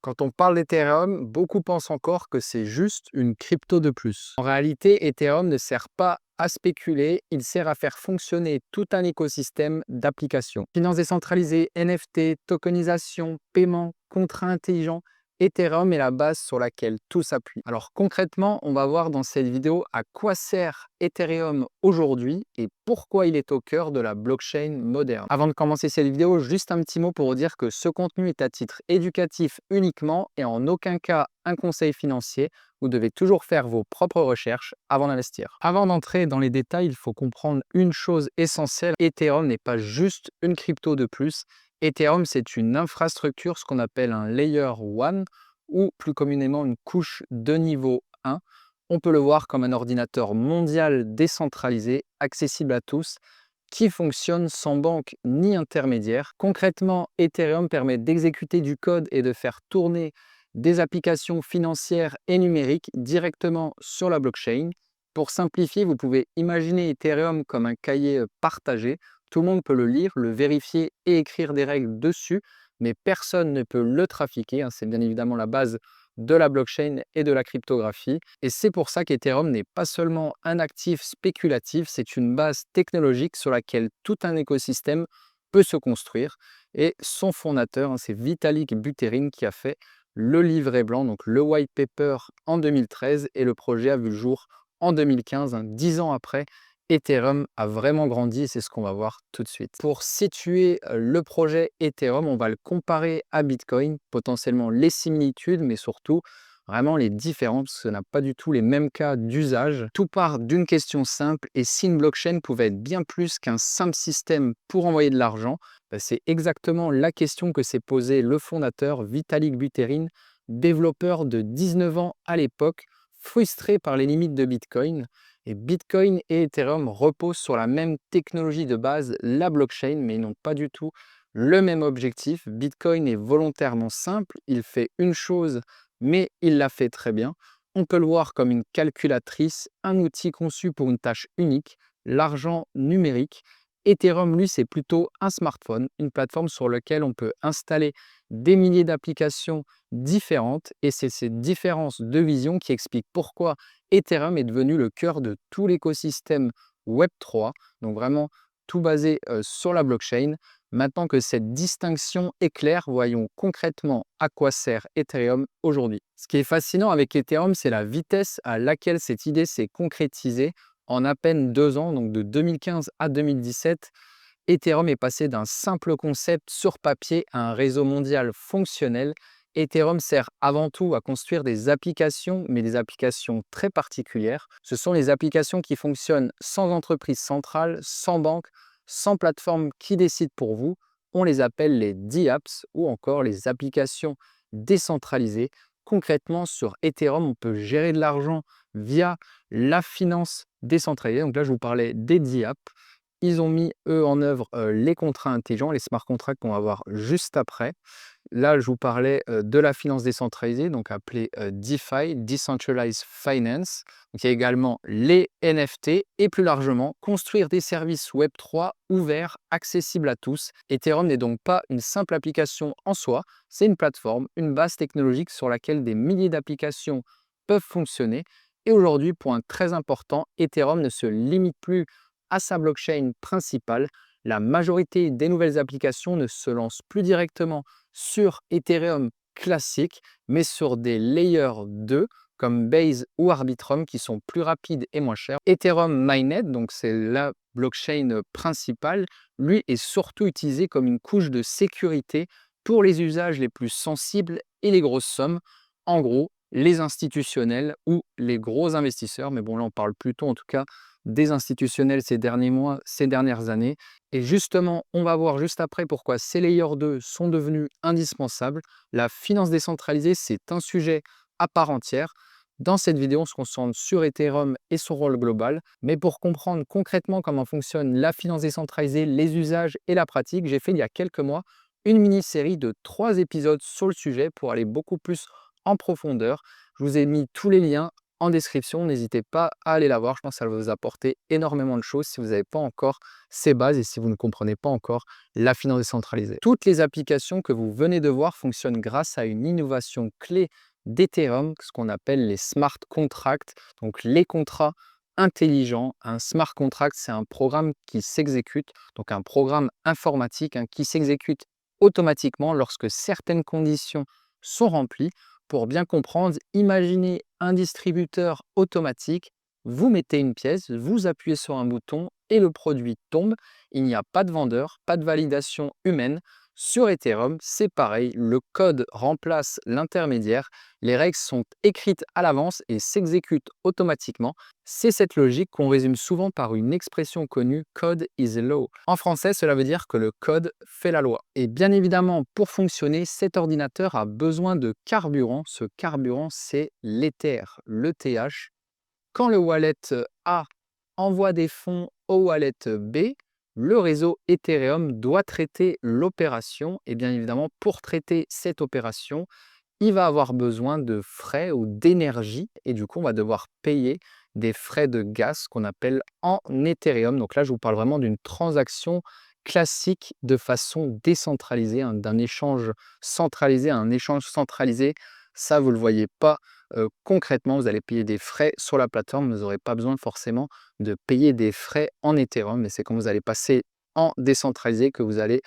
Quand on parle d'Ethereum, beaucoup pensent encore que c'est juste une crypto de plus. En réalité, Ethereum ne sert pas à spéculer, il sert à faire fonctionner tout un écosystème d'applications. Finances décentralisées, NFT, tokenisation, paiement, contrats intelligents, Ethereum est la base sur laquelle tout s'appuie. Alors concrètement, on va voir dans cette vidéo à quoi sert Ethereum aujourd'hui et pourquoi il est au cœur de la blockchain moderne. Avant de commencer cette vidéo, juste un petit mot pour vous dire que ce contenu est à titre éducatif uniquement et en aucun cas un conseil financier. Vous devez toujours faire vos propres recherches avant d'investir. Avant d'entrer dans les détails, il faut comprendre une chose essentielle. Ethereum n'est pas juste une crypto de plus. Ethereum, c'est une infrastructure, ce qu'on appelle un Layer 1 ou plus communément une couche de niveau 1. On peut le voir comme un ordinateur mondial décentralisé, accessible à tous, qui fonctionne sans banque ni intermédiaire. Concrètement, Ethereum permet d'exécuter du code et de faire tourner des applications financières et numériques directement sur la blockchain. Pour simplifier, vous pouvez imaginer Ethereum comme un cahier partagé. Tout le monde peut le lire, le vérifier et écrire des règles dessus, mais personne ne peut le trafiquer, hein. C'est bien évidemment la base de la blockchain et de la cryptographie. Et c'est pour ça qu'Ethereum n'est pas seulement un actif spéculatif, c'est une base technologique sur laquelle tout un écosystème peut se construire. Et son fondateur, hein, c'est Vitalik Buterin qui a fait le livret blanc, donc le white paper en 2013, et le projet a vu le jour en 2015, hein, 10 ans après. Ethereum a vraiment grandi et c'est ce qu'on va voir tout de suite. Pour situer le projet Ethereum, on va le comparer à Bitcoin, potentiellement les similitudes, mais surtout vraiment les différences, parce que ça n'a pas du tout les mêmes cas d'usage. Tout part d'une question simple, et si une blockchain pouvait être bien plus qu'un simple système pour envoyer de l'argent, c'est exactement la question que s'est posée le fondateur Vitalik Buterin, développeur de 19 ans à l'époque, frustré par les limites de Bitcoin. Et Bitcoin et Ethereum reposent sur la même technologie de base, la blockchain, mais ils n'ont pas du tout le même objectif. Bitcoin est volontairement simple, il fait une chose, mais il la fait très bien. On peut le voir comme une calculatrice, un outil conçu pour une tâche unique, l'argent numérique. Ethereum, lui, c'est plutôt un smartphone, une plateforme sur laquelle on peut installer des milliers d'applications différentes. Et c'est ces différences de vision qui expliquent pourquoi Ethereum est devenu le cœur de tout l'écosystème Web3, donc vraiment tout basé sur la blockchain. Maintenant que cette distinction est claire, voyons concrètement à quoi sert Ethereum aujourd'hui. Ce qui est fascinant avec Ethereum, c'est la vitesse à laquelle cette idée s'est concrétisée en à peine 2 ans, donc de 2015 à 2017. Ethereum est passé d'un simple concept sur papier à un réseau mondial fonctionnel. Ethereum sert avant tout à construire des applications, mais des applications très particulières. Ce sont les applications qui fonctionnent sans entreprise centrale, sans banque, sans plateforme qui décide pour vous. On les appelle les DApps ou encore les applications décentralisées. Concrètement, sur Ethereum, on peut gérer de l'argent via la finance décentralisée. Donc là, je vous parlais des DApps. Ils ont mis, eux, en œuvre les contrats intelligents, les smart contracts qu'on va voir juste après. Là, je vous parlais de la finance décentralisée, donc appelée DeFi, Decentralized Finance. Donc, il y a également les NFT et plus largement, construire des services Web3 ouverts, accessibles à tous. Ethereum n'est donc pas une simple application en soi, c'est une plateforme, une base technologique sur laquelle des milliers d'applications peuvent fonctionner. Et aujourd'hui, point très important, Ethereum ne se limite plus à sa blockchain principale. La majorité des nouvelles applications ne se lancent plus directement sur Ethereum classique, mais sur des layers 2 comme Base ou Arbitrum qui sont plus rapides et moins chers. Ethereum Mainnet, donc c'est la blockchain principale, lui est surtout utilisé comme une couche de sécurité pour les usages les plus sensibles et les grosses sommes. En gros, les institutionnels ou les gros investisseurs, mais bon là on parle plutôt en tout cas des institutionnels ces derniers mois, ces dernières années. Et justement, on va voir juste après pourquoi ces layers 2 sont devenus indispensables. La finance décentralisée, c'est un sujet à part entière. Dans cette vidéo, on se concentre sur Ethereum et son rôle global. Mais pour comprendre concrètement comment fonctionne la finance décentralisée, les usages et la pratique, j'ai fait il y a quelques mois une mini-série de 3 épisodes sur le sujet pour aller beaucoup plus en profondeur. Je vous ai mis tous les liens en description. N'hésitez pas à aller la voir. Je pense que ça va vous apporter énormément de choses si vous n'avez pas encore ces bases et si vous ne comprenez pas encore la finance décentralisée. Toutes les applications que vous venez de voir fonctionnent grâce à une innovation clé d'Ethereum, ce qu'on appelle les smart contracts, donc les contrats intelligents. Un smart contract, c'est un programme qui s'exécute, donc un programme informatique qui s'exécute automatiquement lorsque certaines conditions sont remplies. Pour bien comprendre, imaginez un distributeur automatique, vous mettez une pièce, vous appuyez sur un bouton et le produit tombe. Il n'y a pas de vendeur, pas de validation humaine. Sur Ethereum, c'est pareil, le code remplace l'intermédiaire, les règles sont écrites à l'avance et s'exécutent automatiquement. C'est cette logique qu'on résume souvent par une expression connue, code is law. En français, cela veut dire que le code fait la loi. Et bien évidemment, pour fonctionner, cet ordinateur a besoin de carburant. Ce carburant, c'est l'Ether, l'ETH. Quand le wallet A envoie des fonds au wallet B, le réseau Ethereum doit traiter l'opération. Et bien évidemment, pour traiter cette opération, il va avoir besoin de frais ou d'énergie. Et du coup, on va devoir payer des frais de gaz qu'on appelle en Ethereum. Donc là, je vous parle vraiment d'une transaction classique de façon décentralisée, d'un échange centralisé à un échange centralisé. Ça, vous ne le voyez pas concrètement. Vous allez payer des frais sur la plateforme. Vous n'aurez pas besoin forcément de payer des frais en Ethereum. Mais c'est quand vous allez passer en décentralisé que vous allez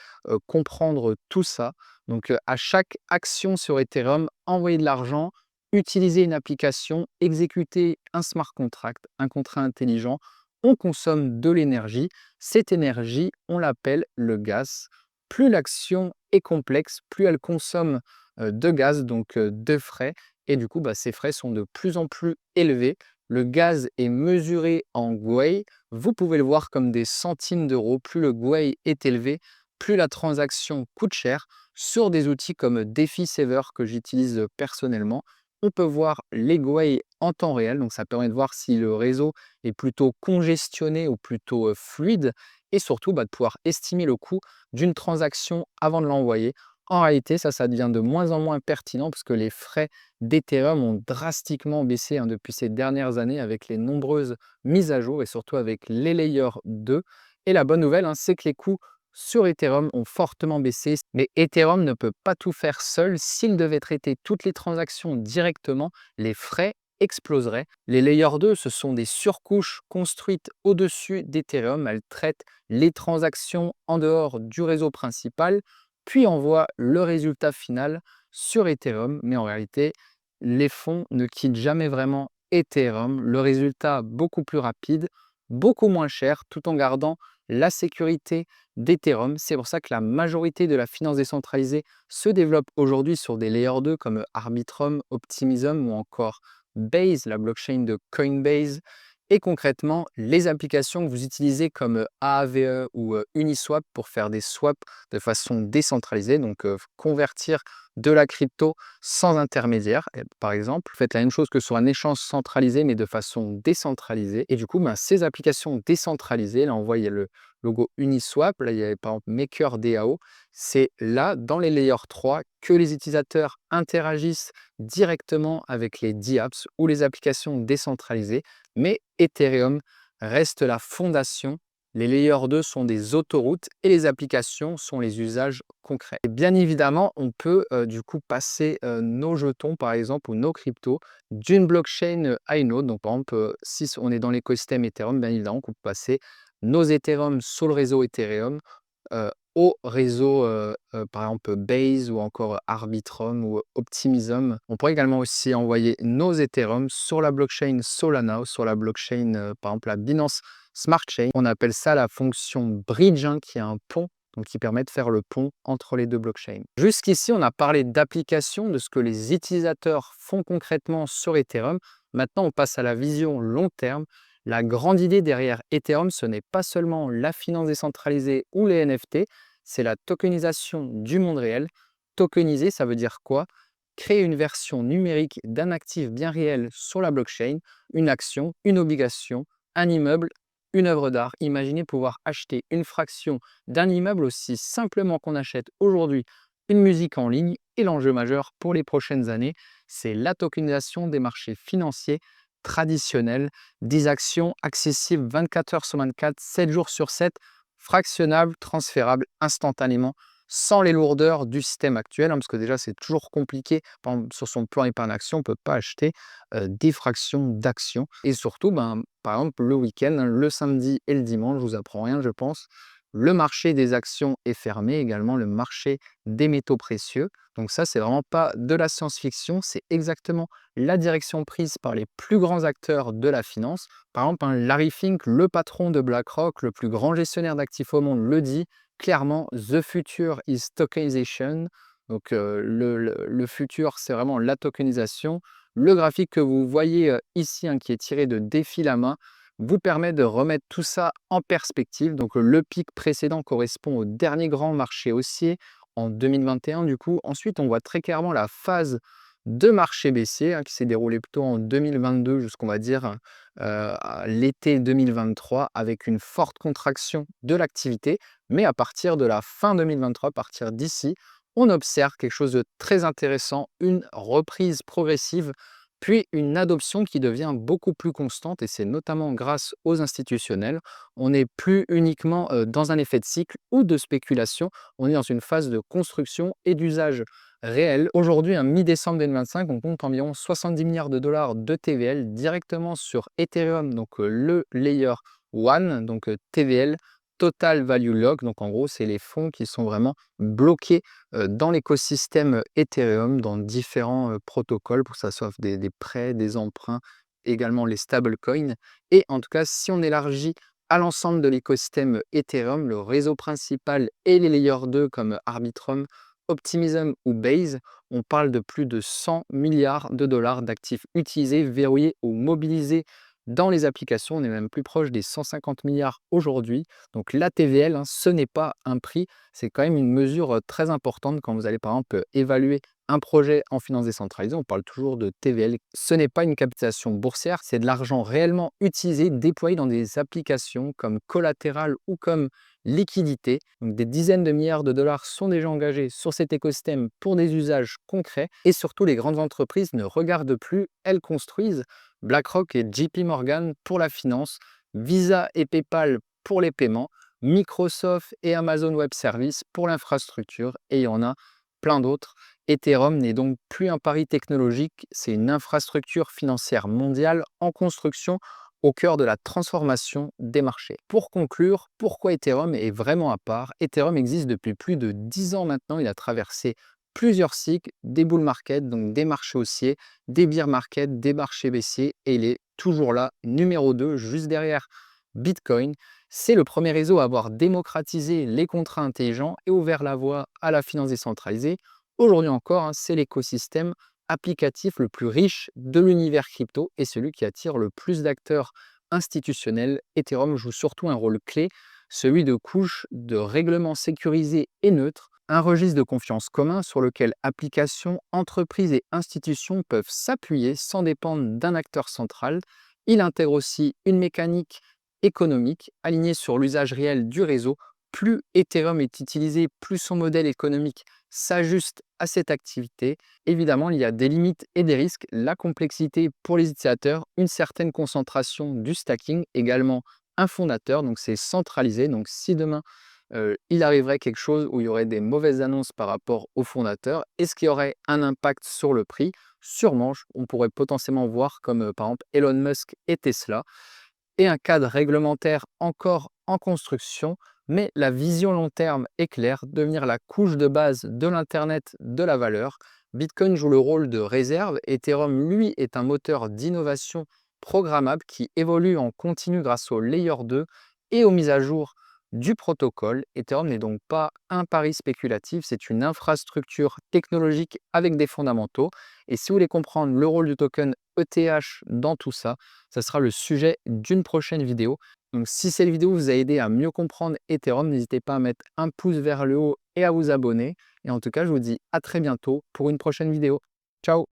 comprendre tout ça. Donc, à chaque action sur Ethereum, envoyer de l'argent, utiliser une application, exécuter un smart contract, un contrat intelligent, on consomme de l'énergie. Cette énergie, on l'appelle le gaz. Plus l'action est complexe, plus elle consomme de gaz, donc de frais. Et du coup, ces frais sont de plus en plus élevés. Le gaz est mesuré en gwei. Vous pouvez le voir comme des centimes d'euros. Plus le gwei est élevé, plus la transaction coûte cher. Sur des outils comme DeFi Saver que j'utilise personnellement, on peut voir les gwei en temps réel. Donc ça permet de voir si le réseau est plutôt congestionné ou plutôt fluide. Et surtout de pouvoir estimer le coût d'une transaction avant de l'envoyer. En réalité, ça devient de moins en moins pertinent parce que les frais d'Ethereum ont drastiquement baissé depuis ces dernières années avec les nombreuses mises à jour et surtout avec les layers 2. Et la bonne nouvelle, c'est que les coûts sur Ethereum ont fortement baissé. Mais Ethereum ne peut pas tout faire seul. S'il devait traiter toutes les transactions directement, les frais exploseraient. Les layers 2, ce sont des surcouches construites au-dessus d'Ethereum. Elles traitent les transactions en dehors du réseau principal, puis envoient le résultat final sur Ethereum. Mais en réalité, les fonds ne quittent jamais vraiment Ethereum. Le résultat beaucoup plus rapide, beaucoup moins cher, tout en gardant la sécurité d'Ethereum. C'est pour ça que la majorité de la finance décentralisée se développe aujourd'hui sur des layers 2 comme Arbitrum, Optimism ou encore Base, la blockchain de Coinbase. Et concrètement, les applications que vous utilisez comme Aave ou Uniswap pour faire des swaps de façon décentralisée, donc convertir de la crypto sans intermédiaire, par exemple. Faites la même chose que sur un échange centralisé, mais de façon décentralisée. Et du coup, ces applications décentralisées, là, on voit, il y a le logo Uniswap, là, il y a par exemple MakerDAO. C'est là, dans les layers 3, que les utilisateurs interagissent directement avec les dApps ou les applications décentralisées. Mais Ethereum reste la fondation. Les layers 2 sont des autoroutes et les applications sont les usages concrets. Et bien évidemment, on peut du coup passer nos jetons, par exemple, ou nos cryptos d'une blockchain à une autre. Donc, par exemple, si on est dans l'écosystème Ethereum, bien évidemment, on peut passer nos Ethereum sur le réseau Ethereum au réseau, par exemple, Base ou encore Arbitrum ou Optimism. On pourrait également aussi envoyer nos Ethereum sur la blockchain Solana ou sur la blockchain, par exemple, la Binance Smart Chain. On appelle ça la fonction bridge, qui est un pont, donc qui permet de faire le pont entre les deux blockchains. Jusqu'ici, on a parlé d'applications, de ce que les utilisateurs font concrètement sur Ethereum. Maintenant, on passe à la vision long terme. La grande idée derrière Ethereum, ce n'est pas seulement la finance décentralisée ou les NFT, c'est la tokenisation du monde réel. Tokeniser, ça veut dire quoi? Créer une version numérique d'un actif bien réel sur la blockchain, une action, une obligation, un immeuble, une œuvre d'art. Imaginez pouvoir acheter une fraction d'un immeuble aussi simplement qu'on achète aujourd'hui une musique en ligne. Et l'enjeu majeur pour les prochaines années, c'est la tokenisation des marchés financiers traditionnel, des actions accessibles 24 heures sur 24, 7 jours sur 7, fractionnables, transférables instantanément, sans les lourdeurs du système actuel, hein, parce que déjà c'est toujours compliqué. Par exemple, sur son plan épargne action, on ne peut pas acheter des fractions d'actions. Et surtout, ben, par exemple, le week-end, hein, le samedi et le dimanche, je vous apprends rien, je pense. Le marché des actions est fermé, également le marché des métaux précieux. Donc ça, c'est vraiment pas de la science-fiction, c'est exactement la direction prise par les plus grands acteurs de la finance. Par exemple, hein, Larry Fink, le patron de BlackRock, le plus grand gestionnaire d'actifs au monde, le dit clairement: The future is tokenization. Donc le futur, c'est vraiment la tokenisation. Le graphique que vous voyez ici, hein, qui est tiré de Défi Lama, vous permet de remettre tout ça en perspective. Donc le pic précédent correspond au dernier grand marché haussier en 2021 du coup. Ensuite, on voit très clairement la phase de marché baissier, hein, qui s'est déroulée plutôt en 2022 jusqu'on va dire à l'été 2023 avec une forte contraction de l'activité. Mais à partir de la fin 2023, à partir d'ici, on observe quelque chose de très intéressant, une reprise progressive puis une adoption qui devient beaucoup plus constante et c'est notamment grâce aux institutionnels. On n'est plus uniquement dans un effet de cycle ou de spéculation, on est dans une phase de construction et d'usage réel. Aujourd'hui, à mi-décembre 2025, on compte environ 70 milliards de dollars de TVL directement sur Ethereum, donc le layer 1, donc TVL, Total Value Lock. Donc en gros, c'est les fonds qui sont vraiment bloqués dans l'écosystème Ethereum, dans différents protocoles, pour que ça soit des prêts, des emprunts, également les stablecoins. Et en tout cas, si on élargit à l'ensemble de l'écosystème Ethereum, le réseau principal et les layers 2 comme Arbitrum, Optimism ou Base, on parle de plus de 100 milliards de dollars d'actifs utilisés, verrouillés ou mobilisés dans les applications. On est même plus proche des 150 milliards aujourd'hui. Donc la TVL, hein, ce n'est pas un prix, c'est quand même une mesure très importante quand vous allez par exemple évaluer un projet en finance décentralisée. On parle toujours de TVL. Ce n'est pas une capitalisation boursière, c'est de l'argent réellement utilisé, déployé dans des applications comme collatéral ou comme liquidité. Donc des dizaines de milliards de dollars sont déjà engagés sur cet écosystème pour des usages concrets. Et surtout, les grandes entreprises ne regardent plus, elles construisent. BlackRock et JP Morgan pour la finance, Visa et PayPal pour les paiements, Microsoft et Amazon Web Services pour l'infrastructure, et il y en a plein d'autres. Ethereum n'est donc plus un pari technologique, c'est une infrastructure financière mondiale en construction au cœur de la transformation des marchés. Pour conclure, pourquoi Ethereum est vraiment à part? Ethereum existe depuis plus de 10 ans maintenant, il a traversé plusieurs cycles, des bull market, donc des marchés haussiers, des bear market, des marchés baissiers, et il est toujours là, numéro 2, juste derrière Bitcoin. C'est le premier réseau à avoir démocratisé les contrats intelligents et ouvert la voie à la finance décentralisée. Aujourd'hui encore, hein, c'est l'écosystème applicatif le plus riche de l'univers crypto et celui qui attire le plus d'acteurs institutionnels. Ethereum joue surtout un rôle clé, celui de couche de règlement sécurisé et neutre, un registre de confiance commun sur lequel applications, entreprises et institutions peuvent s'appuyer sans dépendre d'un acteur central. Il intègre aussi une mécanique économique alignée sur l'usage réel du réseau. Plus Ethereum est utilisé, plus son modèle économique s'ajuste à cette activité. Évidemment, il y a des limites et des risques. La complexité pour les utilisateurs, une certaine concentration du stacking, également un fondateur, donc c'est centralisé. Donc si demain, il arriverait quelque chose où il y aurait des mauvaises annonces par rapport au fondateur, est-ce qu'il y aurait un impact sur le prix? Sûrement, on pourrait potentiellement voir comme par exemple Elon Musk et Tesla, et un cadre réglementaire encore en construction, mais la vision long terme est claire, devenir la couche de base de l'Internet de la valeur. Bitcoin joue le rôle de réserve, Ethereum, lui, est un moteur d'innovation programmable qui évolue en continu grâce au Layer 2 et aux mises à jour du protocole. Ethereum n'est donc pas un pari spéculatif, c'est une infrastructure technologique avec des fondamentaux. Et si vous voulez comprendre le rôle du token ETH dans tout ça, ça sera le sujet d'une prochaine vidéo. Donc si cette vidéo vous a aidé à mieux comprendre Ethereum, n'hésitez pas à mettre un pouce vers le haut et à vous abonner. Et en tout cas, je vous dis à très bientôt pour une prochaine vidéo. Ciao!